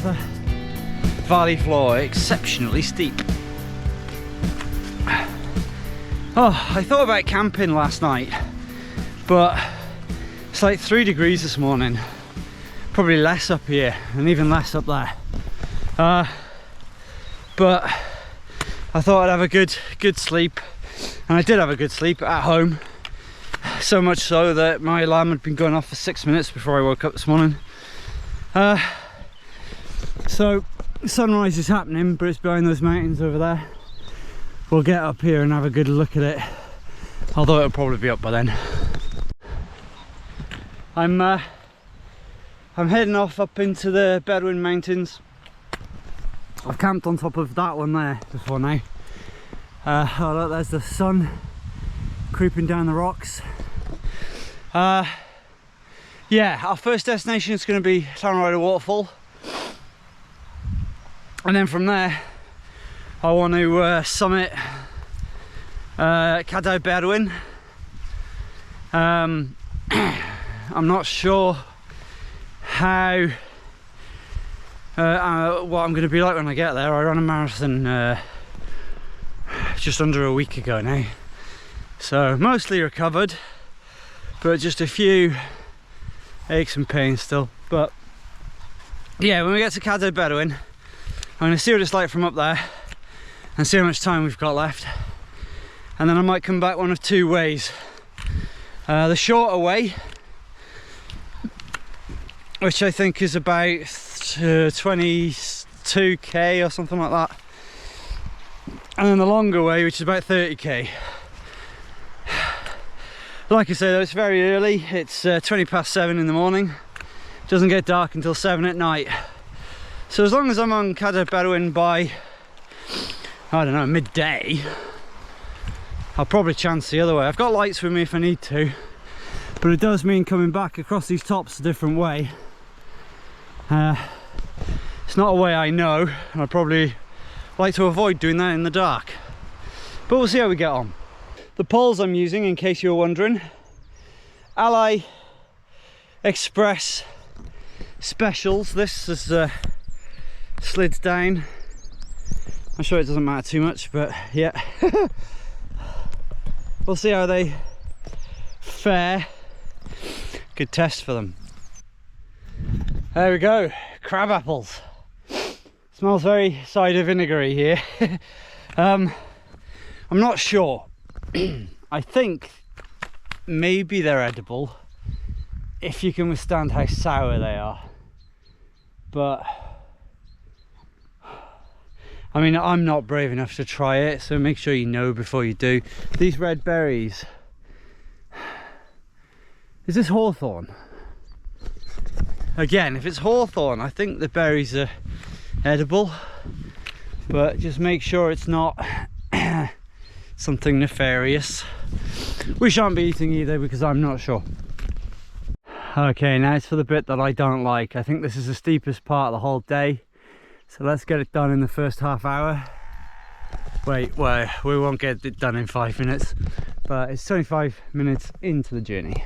the valley floor exceptionally steep. Oh, I thought about camping last night, but it's like 3 degrees this morning. Probably less up here and even less up there. But I thought I'd have a good sleep, and I did have a good sleep at home. So much so that my alarm had been going off for 6 minutes before I woke up this morning. So sunrise is happening, but it's behind those mountains over there. We'll get up here and have a good look at it, although it'll probably be up by then. I'm heading off up into the Berwyn Mountains. I've camped on top of that one there before now. Oh look, there's the sun creeping down the rocks. Yeah, our first destination is going to be Llanrydder Waterfall, and then from there I want to summit Cadair Berwyn. I'm not sure how what I'm going to be like when I get there. I ran a marathon just under a week ago now, so mostly recovered, but just a few aches and pains still. But yeah, when we get to Cadair Berwyn, I'm going to see what it's like from up there and see how much time we've got left, and then I might come back one of two ways. The shorter way, which I think is about 22k or something like that, and then the longer way, which is about 30k. Like I say though, it's very early. It's 20 past 7 in the morning. It doesn't get dark until 7 at night. So as long as I'm on Cadair Berwyn by, I don't know, midday, I'll probably chance the other way. I've got lights with me if I need to, but it does mean coming back across these tops a different way. It's not a way I know, and I'd probably like to avoid doing that in the dark, but we'll see how we get on. The poles I'm using, in case you're wondering, Ally Express Specials. This is slids down. I'm sure it doesn't matter too much, but yeah. We'll see how they fare. Good test for them. There we go, crab apples. Smells very cider vinegary here. I'm not sure. I think maybe they're edible if you can withstand how sour they are, but I mean, I'm not brave enough to try it, so make sure you know before you do. These red berries, is this hawthorn? Again, if it's hawthorn, I think the berries are edible, but just make sure it's not something nefarious. We shan't be eating either because I'm not sure. Okay, now it's for the bit that I don't like. I think this is the steepest part of the whole day, so let's get it done in the first half hour. Wait, well, we won't get it done in 5 minutes, but it's 25 minutes into the journey,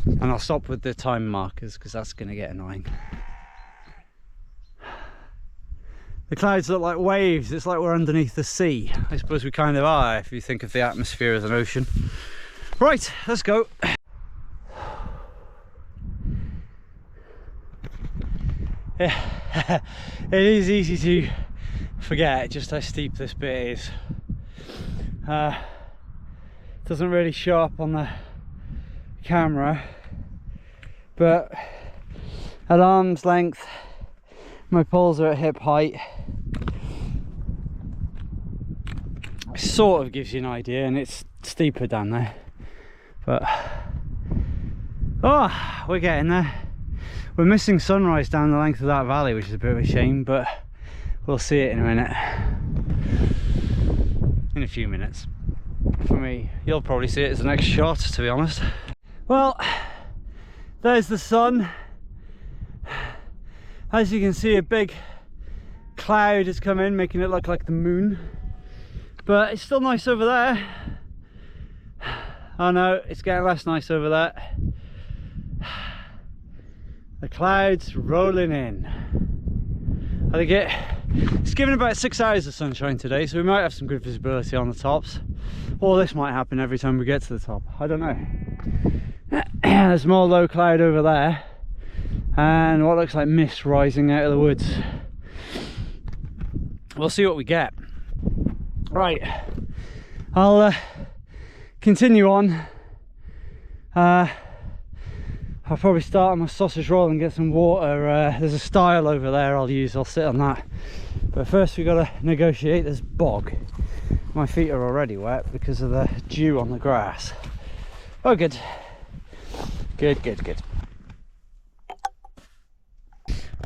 and I'll stop with the time markers because that's going to get annoying. The clouds look like waves. It's like we're underneath the sea. I suppose we kind of are if you think of the atmosphere as an ocean. Right, let's go. Yeah, it is easy to forget just how steep this bit is. It doesn't really show up on the camera, but at arm's length my poles are at hip height. It sort of gives you an idea, and it's steeper down there, but oh, we're getting there. We're missing sunrise down the length of that valley, which is a bit of a shame, but we'll see it in a minute. In a few minutes. For me, you'll probably see it as the next shot, to be honest. Well, there's the sun. As you can see, a big cloud has come in, making it look like the moon, but it's still nice over there. Oh no, it's getting less nice over there. The clouds rolling in. I think it's given about 6 hours of sunshine today, so we might have some good visibility on the tops. Or this might happen every time we get to the top, I don't know. There's more low cloud over there, and what looks like mist rising out of the woods. We'll see what we get. Right, I'll continue on. I'll probably start on my sausage roll and get some water. There's a stile over there I'll use, I'll sit on that. But first we've got to negotiate this bog. My feet are already wet because of the dew on the grass. Oh, good. Good, good, good.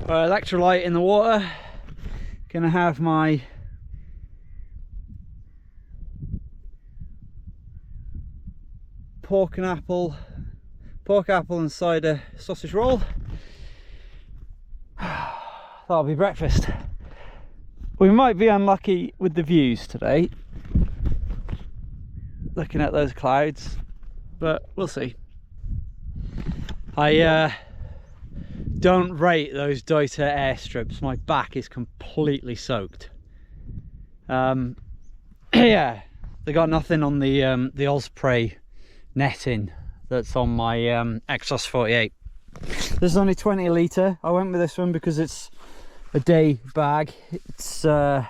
Electrolyte in the water. Gonna have my pork apple and cider sausage roll. That'll be breakfast. We might be unlucky with the views today, looking at those clouds, but we'll see. I don't rate those Deuter airstrips. My back is completely soaked. Yeah, they got nothing on the Osprey netting that's on my Exos 48. This is only 20 litre. I went with this one because it's a day bag. It's yeah,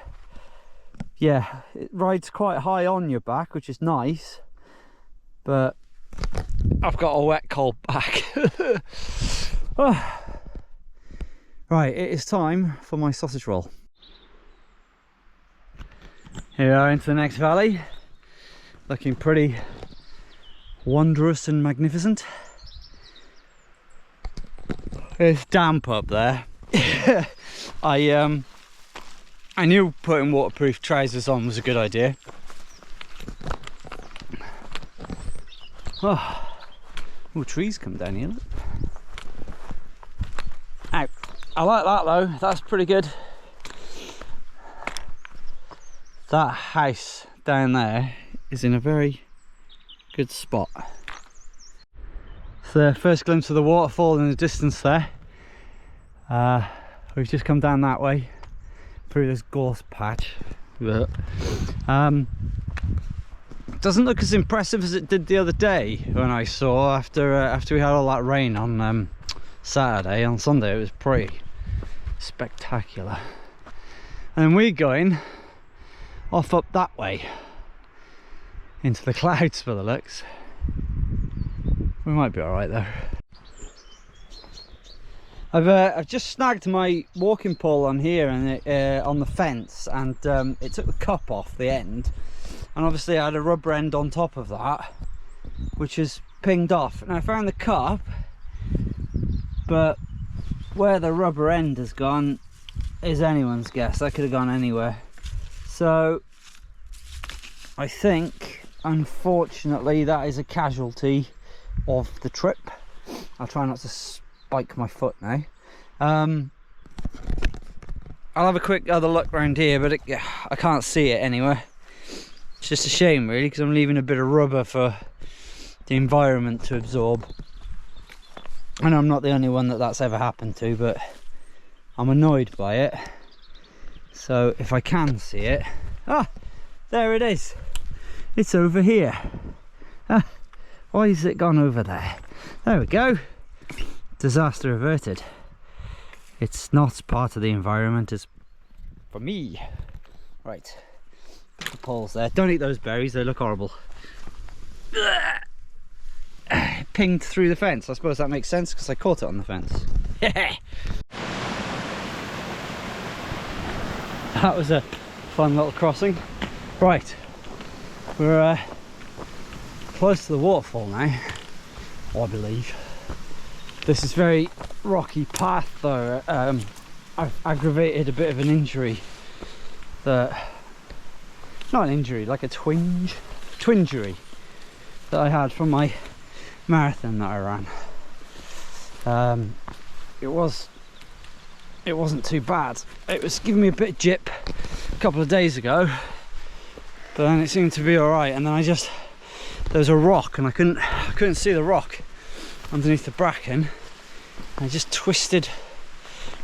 it rides quite high on your back, which is nice, but I've got a wet cold back. Oh. Right, it is time for my sausage roll. Here we are into the next valley, looking pretty wondrous and magnificent. It's damp up there. I knew putting waterproof trousers on was a good idea. Oh, trees come down here. Look. Ow. I like that though, that's pretty good. That house down there is in a very good spot. So the first glimpse of the waterfall in the distance there. We've just come down that way through this gorse patch. Doesn't look as impressive as it did the other day when I saw after we had all that rain on Saturday. On Sunday it was pretty spectacular. And then we're going off up that way into the clouds for the looks. We might be all right though. I've just snagged my walking pole on here and on the fence, and it took the cup off the end, and obviously I had a rubber end on top of that, which is pinged off. And I found the cup, but where the rubber end has gone is anyone's guess. That could have gone anywhere. So I think, unfortunately, that is a casualty of the trip. I'll try not to spike my foot now. I'll have a quick other look around here, but I can't see it anywhere. It's just a shame really, because I'm leaving a bit of rubber for the environment to absorb. I know I'm not the only one that's ever happened to, but I'm annoyed by it. So if I can see it, there it is. It's over here. Why has it gone over there? There we go. Disaster averted. It's not part of the environment, it's for me. Right, put the poles there. Don't eat those berries, they look horrible. Pinged through the fence. I suppose that makes sense because I caught it on the fence. That was a fun little crossing. Right, we're close to the waterfall now, I believe. This is very rocky path though. I've aggravated a bit of an injury that, not an injury, like a twingery that I had from my marathon that I ran. It wasn't too bad. It was giving me a bit of jip a couple of days ago, but then it seemed to be all right. And then there was a rock, and I couldn't see the rock underneath the bracken. I just twisted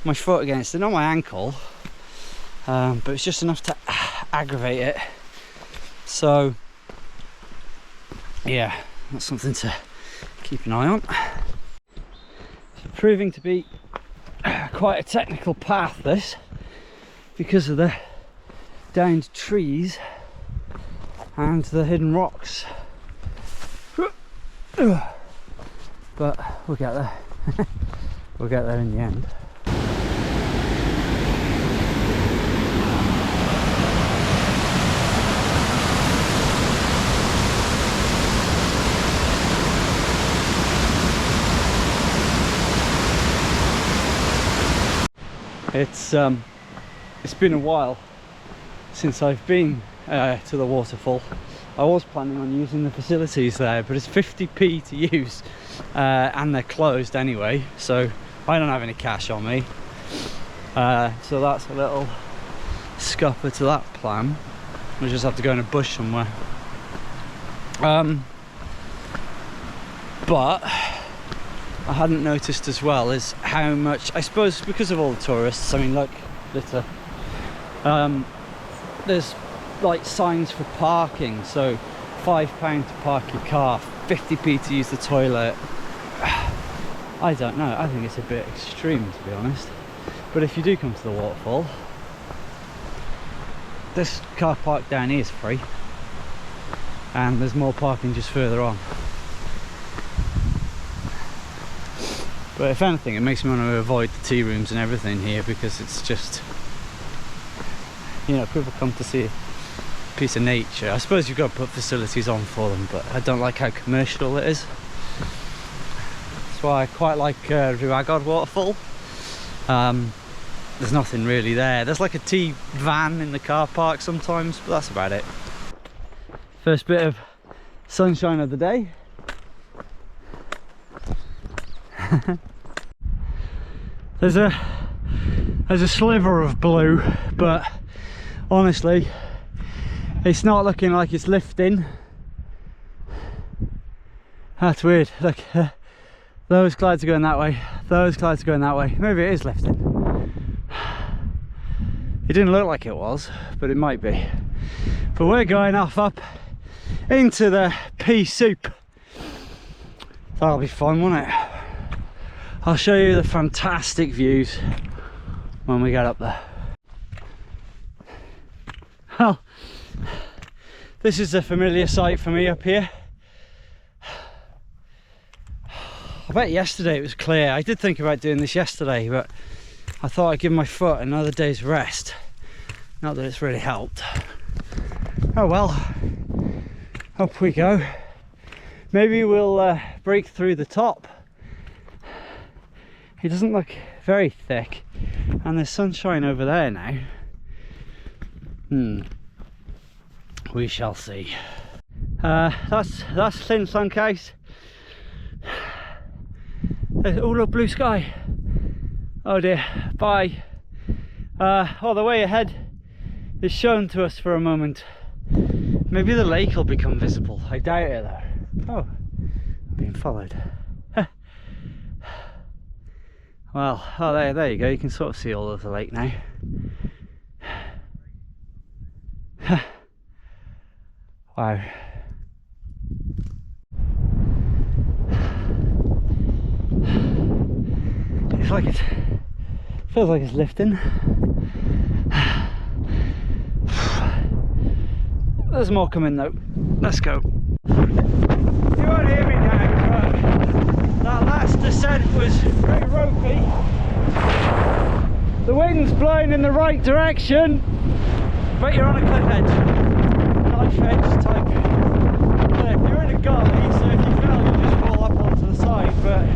my foot against it, not my ankle, but it's just enough to aggravate it. So yeah, that's something to keep an eye on. It's proving to be quite a technical path, this, because of the downed trees and the hidden rocks. But we'll get there. We'll get there in the end. It's been a while since I've been to the waterfall. I was planning on using the facilities there, but it's 50p to use, and they're closed anyway, so I don't have any cash on me. So that's a little scupper to that plan. We'll just have to go in a bush somewhere. But I hadn't noticed as well is how much, I suppose because of all the tourists, I mean, look, litter, there's like signs for parking, so £5 to park your car, 50p to use the toilet. I don't know, I think it's a bit extreme, to be honest. But if you do come to the waterfall, this car park down here is free, and there's more parking just further on. But if anything, it makes me want to avoid the tea rooms and everything here, because it's just, you know, people come to see a piece of nature. I suppose you've got to put facilities on for them, but I don't like how commercial it is. That's why I quite like Rwagod waterfall. There's nothing really there. There's like a tea van in the car park sometimes, but that's about it. First bit of sunshine of the day. There's a sliver of blue, but honestly it's not looking like it's lifting. That's weird. Look, those clouds are going that way, those clouds are going that way. Maybe it is lifting. It didn't look like it was, but it might be. But we're going off up into the pea soup. That'll be fun, won't it? I'll show you the fantastic views when we get up there. Well, this is a familiar sight for me up here. I bet yesterday it was clear. I did think about doing this yesterday, but I thought I'd give my foot another day's rest. Not that it's really helped. Oh well, up we go. Maybe we'll break through the top. It doesn't look very thick, and there's sunshine over there now. We shall see. That's thin sun case. Oh look, blue sky. Oh dear, bye. Oh, the way ahead is shown to us for a moment. Maybe the lake will become visible. I doubt it though. Oh, I'm being followed. Well, oh there you go, you can sort of see all of the lake now. Wow. It's like it feels like it's lifting. There's more coming though. Let's go. You won't hear me now, but that last descent was pretty ropey. The wind's blowing in the right direction, but you're on a cliff edge. Knife edge type cliff. You're in a gully, so if you fell you'll just fall up onto the side, but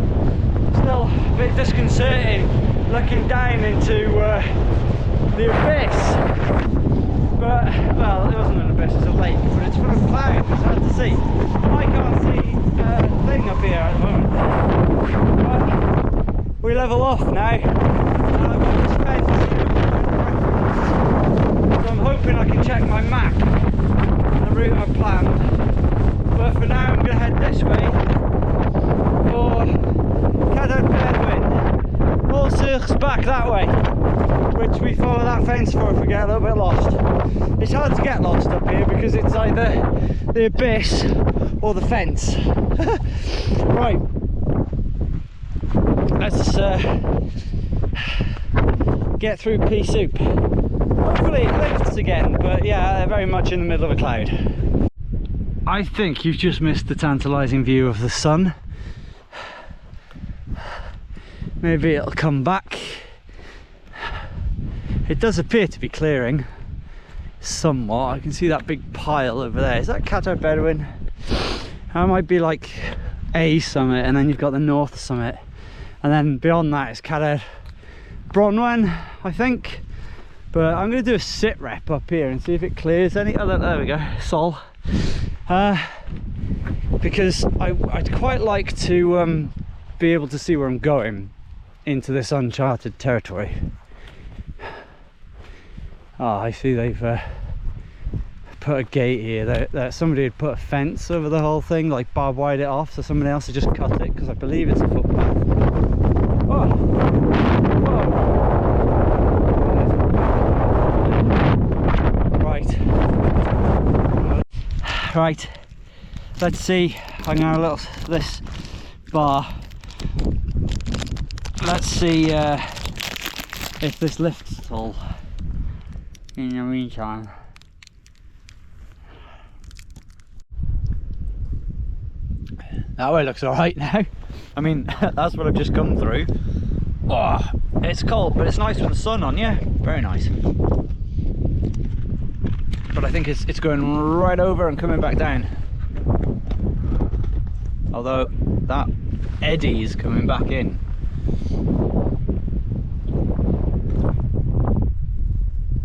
still a bit disconcerting looking down into the abyss. But, well, it wasn't an abyss, it's a lake, but it's full of clouds, it's hard to see. I can't see a thing up here at the moment. But we level off now, and I've got this fence here so I'm hoping I can check my map and the route I've planned. But for now I'm going to head this way for Cadair Berwyn. All circles back that way. which we follow that fence for if we get a little bit lost. It's hard to get lost up here because it's either the abyss or the fence. Right, let's get through pea soup. Hopefully it lifts again, but yeah, very much in the middle of a cloud. I think you've just missed the tantalising view of the sun. Maybe it'll come back. It does appear to be clearing somewhat. I can see that big pile over there. Is that Cadair Berwyn? That might be like a summit, and then you've got the north summit, and then beyond that is Cadair Berwyn, I think. But I'm going to do a sit rep up here and see if it clears any. Oh, there we go, Sol. Because I'd quite like to be able to see where I'm going into this uncharted territory. Oh, I see they've put a gate here. Somebody had put a fence over the whole thing, like barbed wired it off, so somebody else had just cut it, because I believe it's a footpath. Oh. Whoa. Right, let's see. I'm going to look at this bar. Let's see if this lifts at all in the meantime. That way looks alright now. I mean, that's what I've just come through. Oh, it's cold, but it's nice with the sun on, yeah? Very nice. But I think it's going right over and coming back down. Although that eddy is coming back in.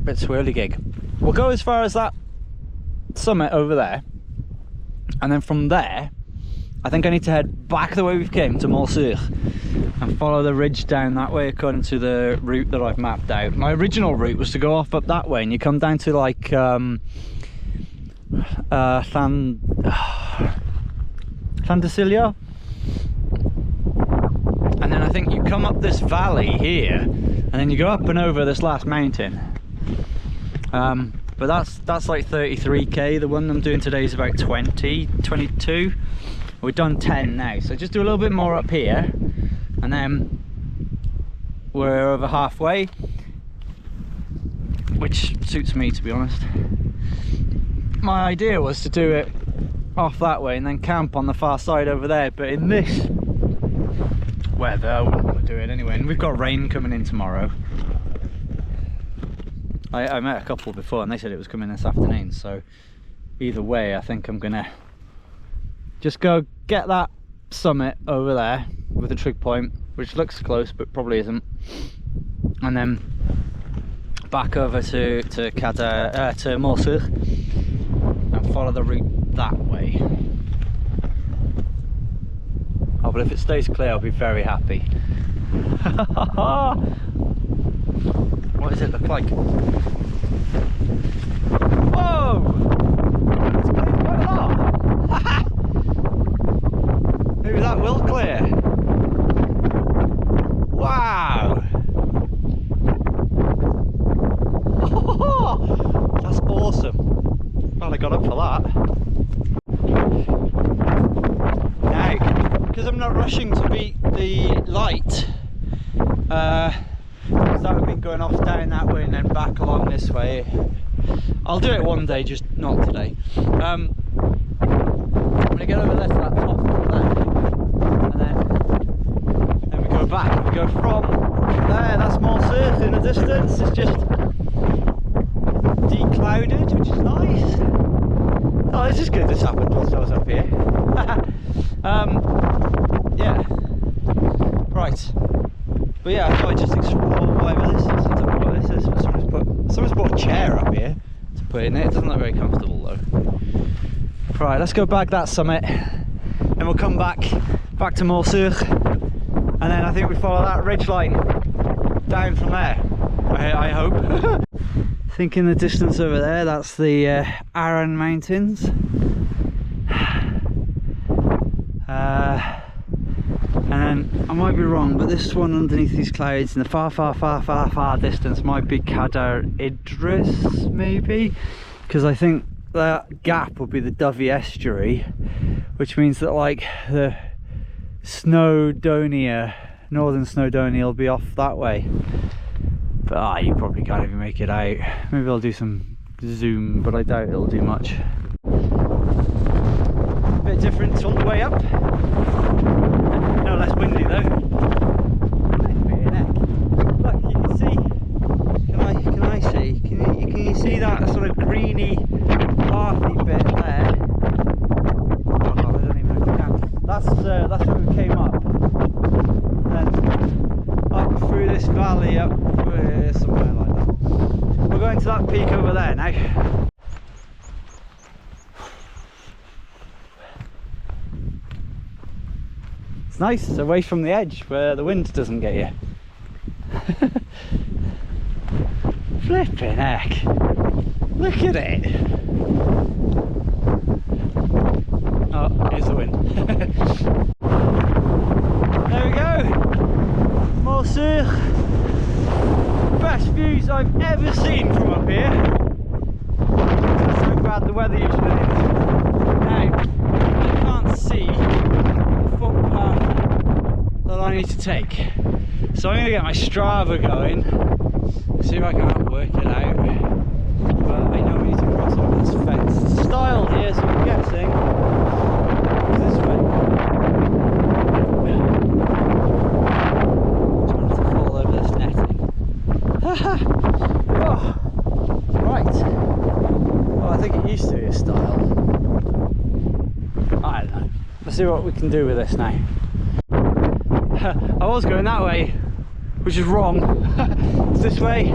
Bit swirly gig. We'll go as far as that summit over there, and then from there I think I need to head back the way we've came to Montseur and follow the ridge down that way according to the route that I've mapped out. My original route was to go off up that way and you come down to like Llandesilia, and then I think you come up this valley here and then you go up and over this last mountain. But that's like 33k. The one I'm doing today is about 22. We've done 10 now, so just do a little bit more up here and then we're over halfway, which suits me, to be honest. My idea was to do it off that way and then camp on the far side over there, but in this weather I wouldn't want to do it anyway, and we've got rain coming in tomorrow. I met a couple before and they said it was coming this afternoon, so either way I think I'm gonna just go get that summit over there with the trig point, which looks close but probably isn't, and then back over to Cadair, to Montseur, and follow the route that way. Oh, but if it stays clear I'll be very happy. What does it look like? Whoa! It's cleared quite a lot. Maybe that will clear. Wow! That's awesome. Glad I got up for that. Now, because I'm not rushing to beat the light, that would be going off down that way and then back along this way. I'll do it one day, just not today. I'm going to get over there to that top there, and then we go back. We go from there, that's Montseur in the distance. It's just declouded, which is nice. Oh, this is going to just happen whilst I was up here. Yeah. Right. But yeah, I thought I'd just explore whatever this is. I don't know what this is, but someone's brought a chair up here to put in it. It doesn't look very comfortable though. Right, let's go back that summit, and we'll come back to Montseur, and then I think we follow that ridge line down from there, I hope. I think in the distance over there, that's the Aran Mountains. And then I might be wrong, but this one underneath these clouds in the far distance might be Cadair Idris, maybe, because I think that gap will be the Dovey estuary, which means that like the Snowdonia, northern Snowdonia, will be off that way. But you probably can't even make it out. Maybe I'll do some zoom, but I doubt it'll do much. A bit different on the way up. No less windy though. Look, you can see. Can I see? Can you see that sort of greeny, pathy bit there? Oh God, I don't even know if you can. That's where we came up. Then up through this valley, up somewhere like that. We're going to that peak over there now. It's nice, it's away from the edge where the wind doesn't get you. Flipping heck. Look at it. Oh, here's the wind. There we go. Morsure. Best views I've ever seen from up here. That's how bad the weather usually is. Now, you can't see the footpath that I need to take. So I'm going to get my Strava going, see if I can work it out. But I know we need to cross over this fence. It's styled here, so I'm guessing it's this way. Trying not to fall over this netting. Oh, right. Well, I think it used to be a style. I don't know. Let's see what we can do with this now. I was going that way, which is wrong. It's this way.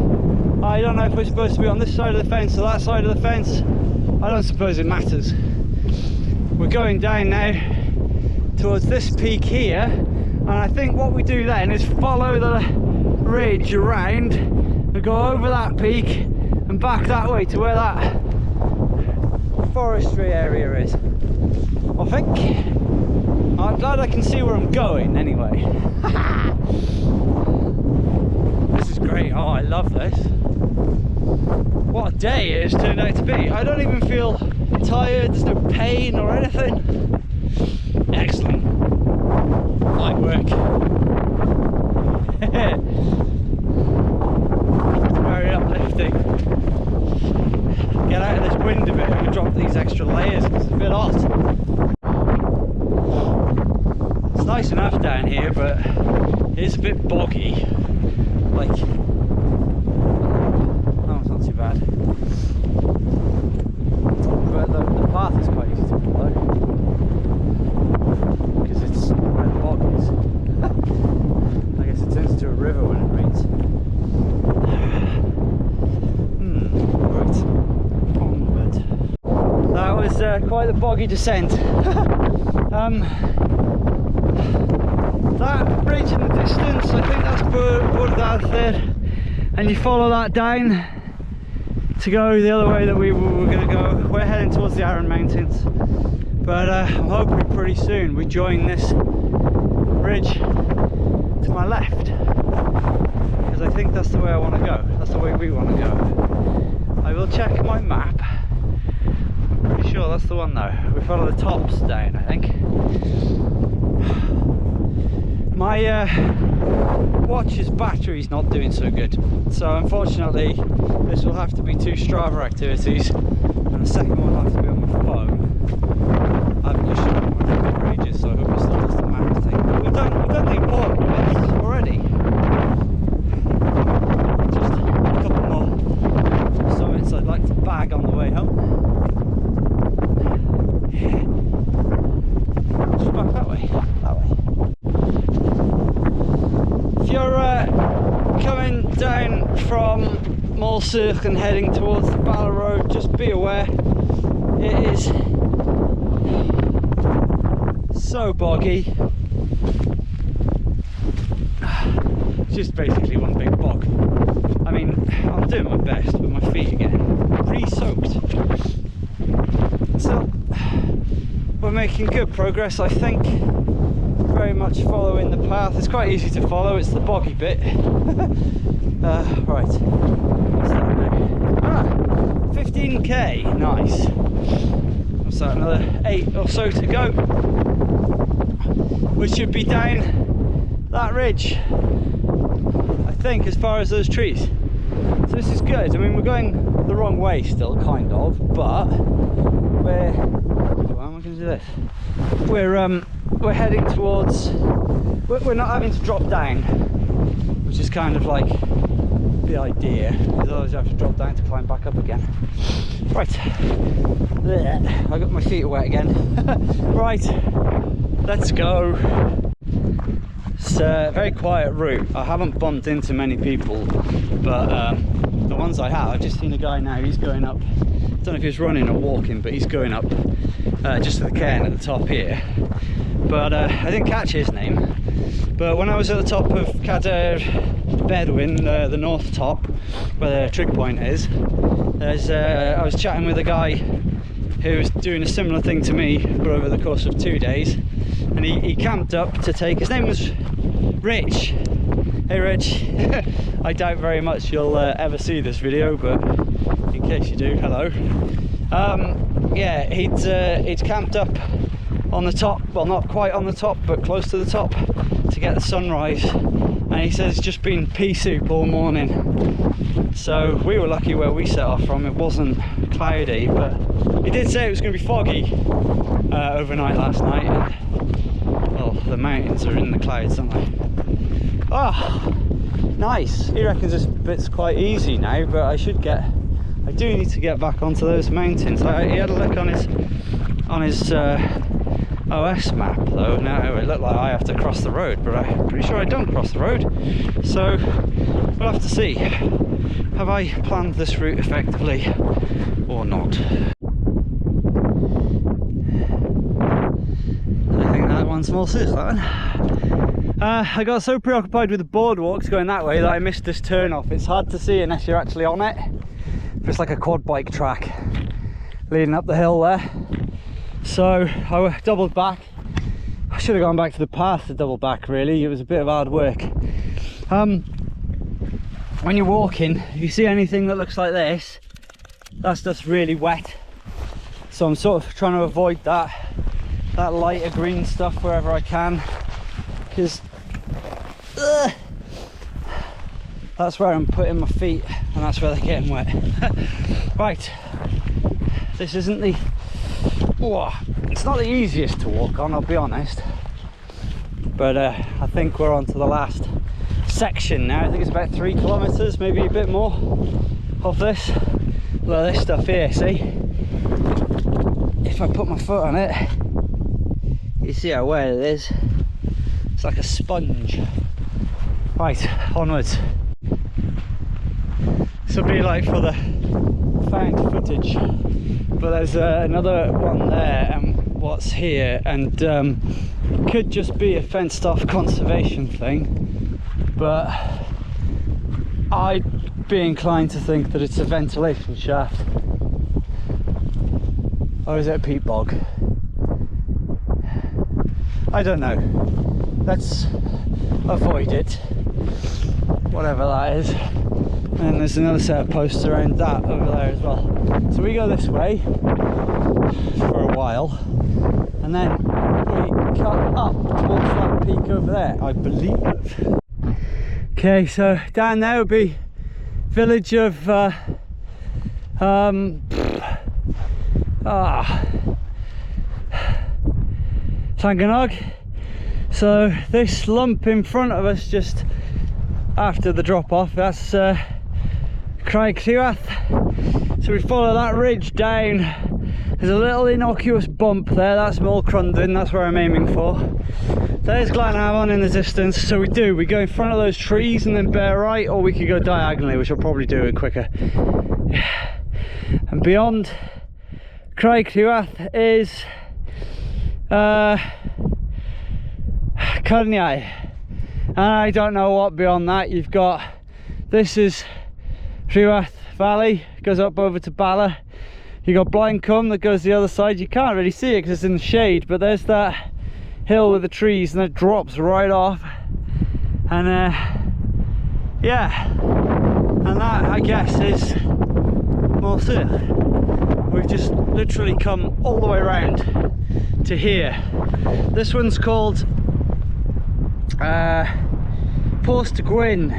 I don't know if we're supposed to be on this side of the fence or that side of the fence. I don't suppose it matters. We're going down now towards this peak here, and I think what we do then is follow the ridge around and go over that peak and back that way to where that forestry area is. I think. I'm glad I can see where I'm going anyway. This is great. Oh, I love this. What a day it has turned out to be. I don't even feel tired, there's no pain or anything. Excellent. Light work. It's very uplifting. Get out of this wind a bit and drop these extra layers because it's a bit hot. It's nice enough down here, but it is a bit boggy. Like, oh, it's not too bad. But the path is quite easy to follow because it's where the bog is. I guess it turns into a river when it rains. Right, onward. That was quite the boggy descent. That bridge in the distance, I think that's Burdadder, and you follow that down to go the other way that we were going to go. We're heading towards the Aran Mountains, but I'm hoping pretty soon we join this ridge to my left, because I think that's the way I want to go. That's the way we want to go. I will check my map. I'm pretty sure that's the one though. We follow the tops down, I think. My watch's battery's not doing so good, so unfortunately this will have to be 2 Strava activities, and the second one will have to be on my phone. I haven't just shown my phone for ages, so I hope it still does the map thing. But we've done the important bits already. Just a couple more summits I'd like to bag on the way home. Just back that way. If you're coming down from Morsure and heading towards the Bala Road, just be aware it is so boggy. It's just basically one big bog. I mean, I'm doing my best, but my feet are getting re-soaked. So we're making good progress, I think. very much following the path. It's quite easy to follow, it's the boggy bit. Right, what's that now? 15k, nice. What's that, another 8 or so to go? We should be down that ridge, I think, as far as those trees. So this is good. I mean, we're going the wrong way still, kind of, but we're... How am I going to do this? We're heading towards... We're not having to drop down, which is kind of like the idea, because otherwise you have to drop down to climb back up again. Right, I got my feet wet again. Right, let's go. It's a very quiet route. I haven't bumped into many people, but the ones I have, I've just seen a guy now, he's going up, I don't know if he's running or walking, but he's going up just to the cairn at the top here. But I didn't catch his name. But when I was at the top of Cadair Berwyn, the north top, where the trig point is, I was chatting with a guy who was doing a similar thing to me, but over the course of 2 days. And he camped up to take, his name was Rich. Hey Rich, I doubt very much you'll ever see this video, but in case you do, hello. Yeah, he'd camped up on the top, well not quite on the top, but close to the top, to get the sunrise. And he says it's just been pea soup all morning. So we were lucky where we set off from, it wasn't cloudy, but he did say it was going to be foggy overnight last night. And, well, the mountains are in the clouds, aren't they? Oh, nice. He reckons this bit's quite easy now, but I do need to get back onto those mountains. He had a look on his OS map though. Now it looked like I have to cross the road, but I'm pretty sure I don't cross the road, so we'll have to see. Have I planned this route effectively or not? I think that one's more sus, that one. I got so preoccupied with the boardwalks going that way that I missed this turn off. It's hard to see unless you're actually on it. It's like a quad bike track leading up the hill there. So I doubled back. I should have gone back to the path to double back, really. It was a bit of hard work. When you're walking, if you see anything that looks like this, that's just really wet. So I'm sort of trying to avoid that lighter green stuff wherever I can, because that's where I'm putting my feet and that's where they're getting wet. Right, this isn't the... Oh, it's not the easiest to walk on, I'll be honest, but I think we're on to the last section now. I think it's about 3 kilometers, maybe a bit more of this. Look at this stuff here, see? If I put my foot on it, you see how wet it is. It's like a sponge. Right, onwards. This will be like for the found footage, but there's another one there, and what's here, and could just be a fenced off conservation thing, but I'd be inclined to think that it's a ventilation shaft, or is it a peat bog? I don't know. Let's avoid it, whatever that is. And there's another set of posts around that over there as well. So we go this way for a while, and then we cut up towards that peak over there, I believe. Okay, so down there would be village of Llanganog. So this lump in front of us just after the drop off, that's Craig Lliwath. So we follow that ridge down. There's a little innocuous bump there, that's Mull Crundon, that's where I'm aiming for. There's Glenavon in the distance. So we go in front of those trees and then bear right, or we could go diagonally, which I'll probably do it quicker. And beyond Craig Lliwath is Cyrniau. And I don't know what beyond that. You've got, this is Lliwath Valley, goes up over to Bala. You got Blaencwm that goes the other side. You can't really see it because it's in the shade, but there's that hill with the trees, and it drops right off. And yeah, and that I guess is Morceau. We've just literally come all the way around to here. This one's called Post Gwyn,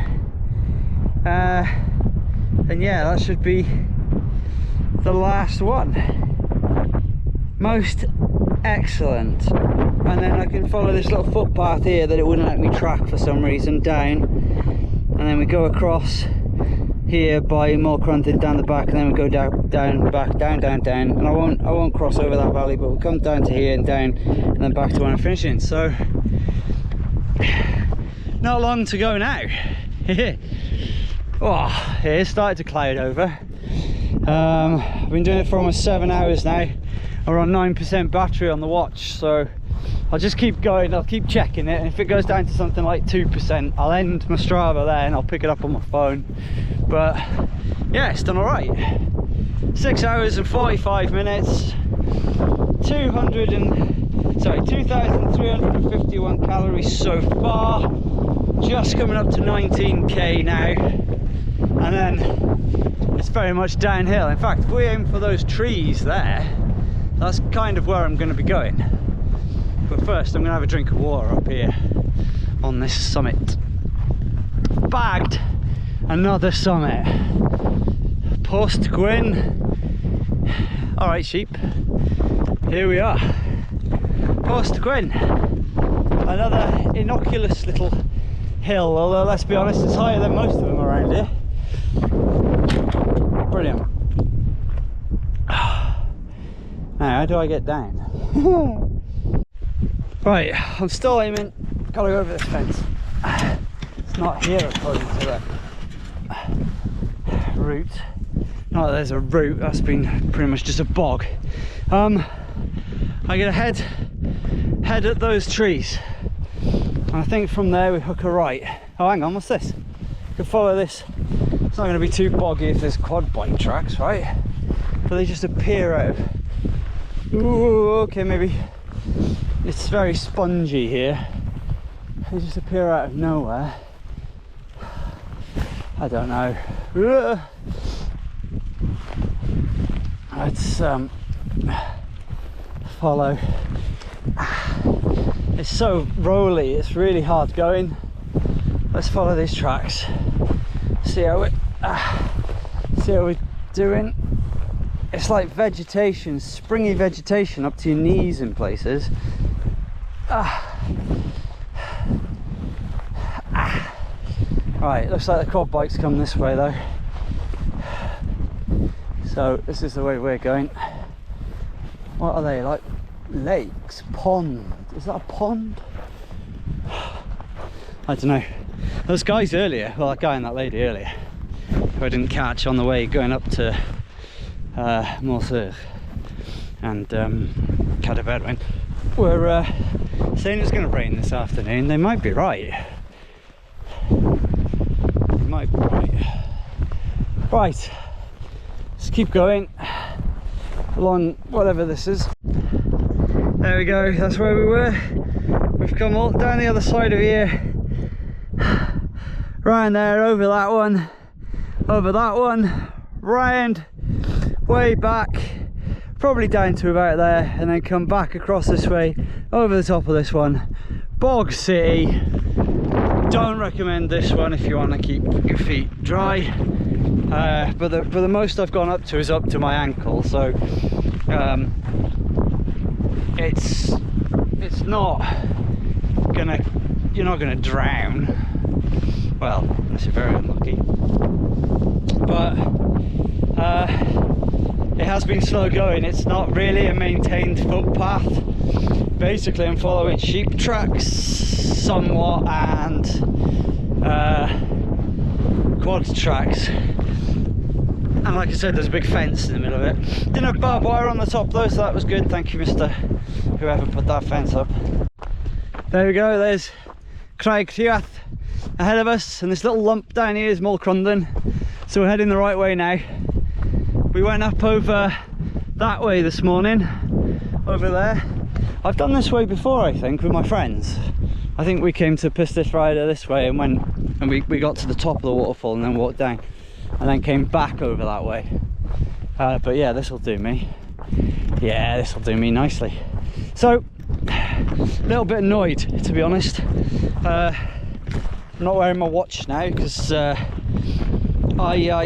and yeah, that should be the last one. Most excellent. And then I can follow this little footpath here that it wouldn't let me track for some reason down, and then we go across here by Mulcrunton down the back, and then we go down back down, and I won't cross over that valley, but we'll come down to here and down, and then back to where I'm finishing. So not long to go now. Oh, it started to cloud over. I've been doing it for almost 7 hours now. We're on 9% battery on the watch, so I'll just keep going. I'll keep checking it, and if it goes down to something like 2%, I'll end my Strava there and I'll pick it up on my phone. But yeah, it's done all right. 6 hours and 45 minutes, 2,351 calories so far, just coming up to 19k now, and then it's very much downhill. In fact, if we aim for those trees there, that's kind of where I'm going to be going. But first I'm going to have a drink of water up here on this summit. Bagged another summit. Post Gwyn. Alright sheep, here we are. Post Gwyn. Another innocuous little hill, although let's be honest, it's higher than most of them around here. Brilliant. Now, how do I get down? Right, I'm still aiming. Gotta go over this fence. It's not here according to the route. Not that there's a route, that's been pretty much just a bog. I'm gonna head at those trees. And I think from there we hook a right. Oh, hang on, what's this? We can follow this. It's not gonna be too boggy if there's quad bike tracks, right? But they just appear out of... Ooh, okay, maybe it's very spongy here. They just appear out of nowhere. I don't know. Let's follow. It's so rolly, it's really hard going. Let's follow these tracks. See how we're doing. It's like vegetation, springy vegetation up to your knees in places. Right, looks like the quad bikes come this way though. So this is the way we're going. What are they, like lakes, pond? Is that a pond? I don't know. Those guys earlier, well, that guy and that lady earlier, who I didn't catch on the way going up to Morceau and Cadair Berwyn, were saying it's going to rain this afternoon. They might be right. They might be right. Right, let's keep going along whatever this is. There we go, that's where we were. We've come all down the other side of here, round there, over that one, round, way back, probably down to about there, and then come back across this way, over the top of this one. Bog City. Don't recommend this one if you want to keep your feet dry. But the most I've gone up to is up to my ankle, so it's not gonna, you're not gonna drown. Well, unless you're very unlucky. But it has been slow going. It's not really a maintained footpath. Basically I'm following sheep tracks somewhat and quad tracks, and like I said, there's a big fence in the middle of it. Didn't have barbed wire on the top though, so that was good. Thank you, Mr. whoever put that fence up. There we go, there's Craig Rhiath ahead of us, and this little lump down here is Mulcrunton, so we're heading the right way now. We went up over that way this morning, over there, I've done this way before, I think, with my friends. I think we came to Pistis Rider this way and went, and we got to the top of the waterfall and then walked down and then came back over that way. But yeah, this will do me. Yeah, this will do me nicely. So, a little bit annoyed, to be honest. I'm not wearing my watch now because I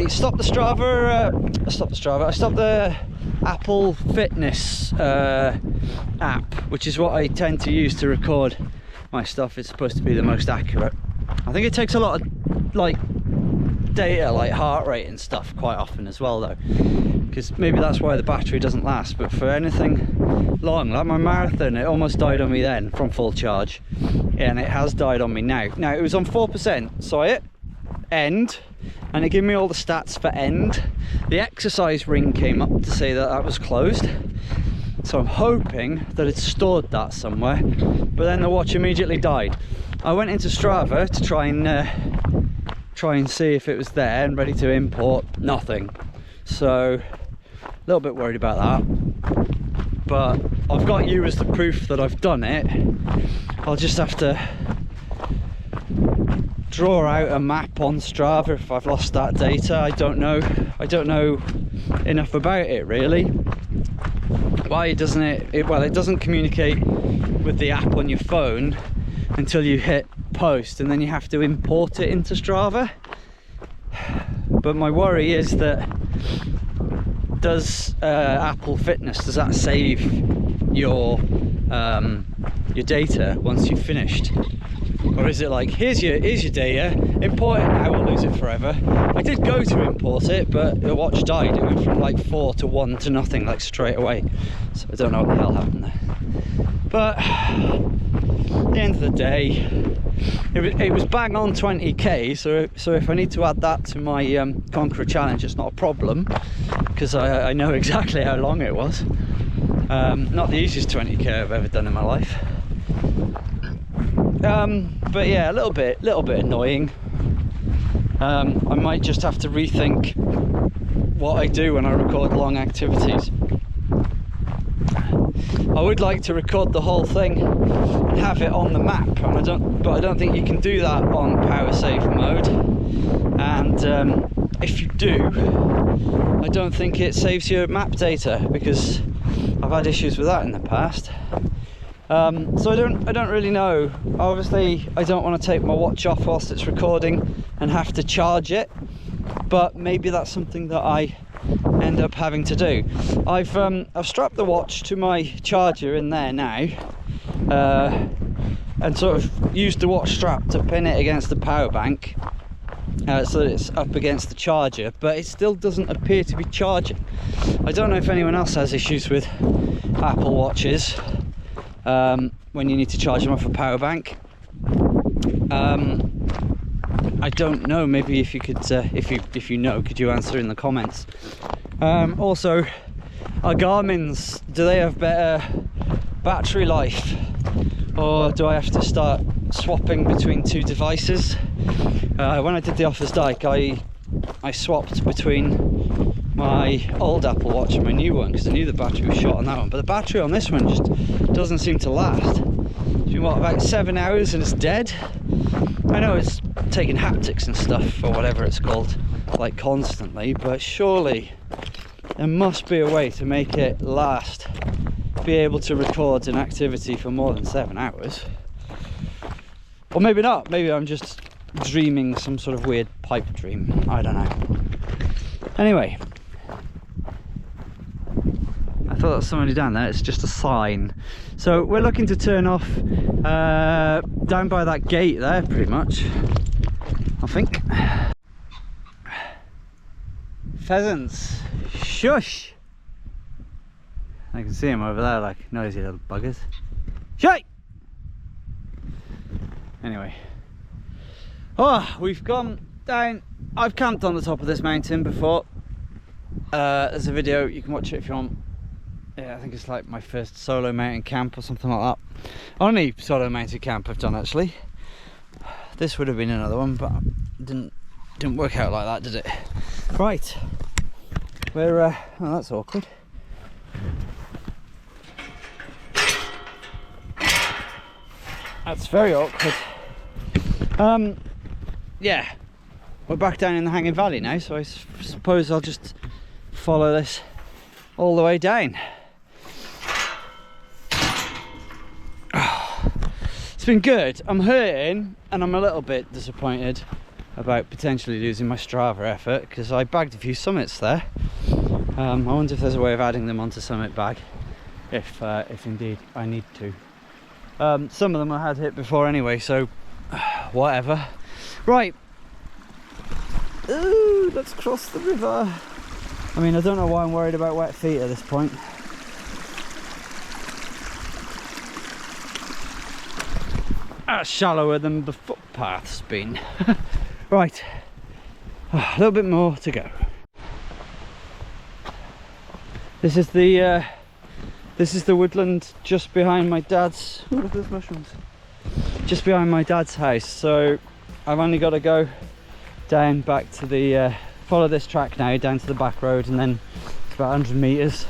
stopped the Strava. I stopped the Apple Fitness app, which is what I tend to use to record my stuff. It's supposed to be the most accurate. I think it takes a lot of like data, like heart rate and stuff, quite often as well, though, because maybe that's why the battery doesn't last. But for anything long, like my marathon, it almost died on me then from full charge, and it has died on me now. Now it was on 4%, so I hit end and it gave me all the stats for end. The exercise ring came up to say that that was closed, so I'm hoping that it's stored that somewhere. But then the watch immediately died. I went into Strava to try and see if it was there and ready to import. Nothing. So a little bit worried about that, but I've got you as the proof that I've done it. I'll just have to draw out a map on Strava if I've lost that data. I don't know enough about it, really. Why doesn't it, well, it doesn't communicate with the app on your phone until you hit post, and then you have to import it into Strava. But my worry is that does Apple Fitness, does that save your data once you've finished? Or is it like, here's your data, import it now, we'll lose it forever? I did go to import it, but the watch died. It went from like 4 to 1 to nothing, like straight away. So I don't know what the hell happened there. But at the end of the day, it was bang on 20k, so if I need to add that to my Conqueror challenge, it's not a problem, because I know exactly how long it was. Not the easiest 20k I've ever done in my life. But yeah, a little bit annoying. I might just have to rethink what I do when I record long activities. I would like to record the whole thing and have it on the map, but I don't think you can do that on power save mode. And if you do, I don't think it saves your map data, because I've had issues with that in the past. So I don't really know. Obviously I don't want to take my watch off whilst it's recording and have to charge it, but maybe that's something that I end up having to do. I've strapped the watch to my charger in there now, and sort of used the watch strap to pin it against the power bank, so that it's up against the charger, but it still doesn't appear to be charging. I don't know if anyone else has issues with Apple Watches when you need to charge them off a power bank. I don't know, maybe if you could if you know, could you answer in the comments. Also, are Garmin's, do they have better battery life, or do I have to start swapping between two devices? When I did the Offa's Dyke, I swapped between my old Apple Watch and my new one, because I knew the battery was short on that one, but the battery on this one just doesn't seem to last. It's been, what, about 7 hours and it's dead? I know it's taking haptics and stuff, or whatever it's called, like constantly, but surely there must be a way to make it last, be able to record an activity for more than 7 hours. Or maybe not, maybe I'm just dreaming some sort of weird pipe dream, I don't know. Anyway, I thought there was somebody down there. It's just a sign. So we're looking to turn off down by that gate there, pretty much, I think. Pheasants, shush! I can see them over there, like noisy little buggers. Shush! Anyway, we've gone down. I've camped on the top of this mountain before. There's a video, you can watch it if you want. Yeah, I think it's like my first solo mountain camp or something like that. Only solo mountain camp I've done, actually. This would have been another one, but didn't work out like that, did it? Right, we're oh, that's awkward. That's very awkward. Yeah, we're back down in the Hanging Valley now, so I suppose I'll just follow this all the way down. It's been good. I'm hurting and I'm a little bit disappointed about potentially losing my Strava effort, because I bagged a few summits there. I wonder if there's a way of adding them onto Summit Bag, if indeed I need to. Some of them I had hit before anyway, so whatever. Right. Ooh, let's cross the river. I mean, I don't know why I'm worried about wet feet at this point. That's shallower than the footpath's been. Right, a little bit more to go. This is the woodland just behind my dad's. Ooh, look at those mushrooms. Just behind my dad's house. So I've only got to go down back to the follow this track now down to the back road, and then it's about 100 meters.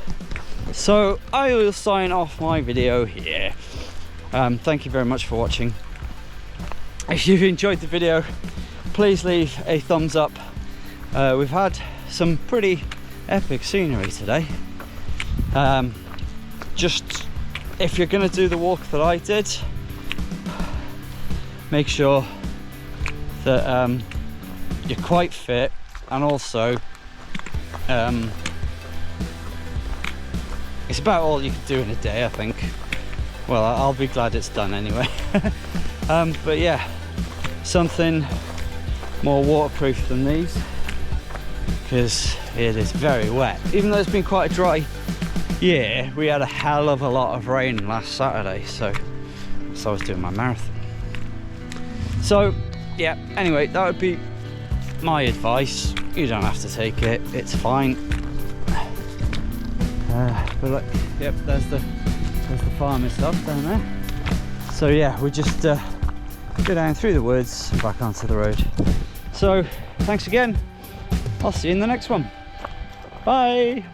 So I will sign off my video here. Thank you very much for watching. If you've enjoyed the video, please leave a thumbs up. We've had some pretty epic scenery today. Just if you're going to do the walk that I did, make sure that you're quite fit, and also it's about all you can do in a day, I think. Well, I'll be glad it's done anyway. But yeah, something more waterproof than these, because it is very wet. Even though it's been quite a dry year, we had a hell of a lot of rain last Saturday, so I was doing my marathon. So yeah, anyway, that would be my advice. You don't have to take it, it's fine. But look, yep, there's the farm and stuff down there. So yeah, we just go down through the woods and back onto the road. So thanks again. I'll see you in the next one. Bye.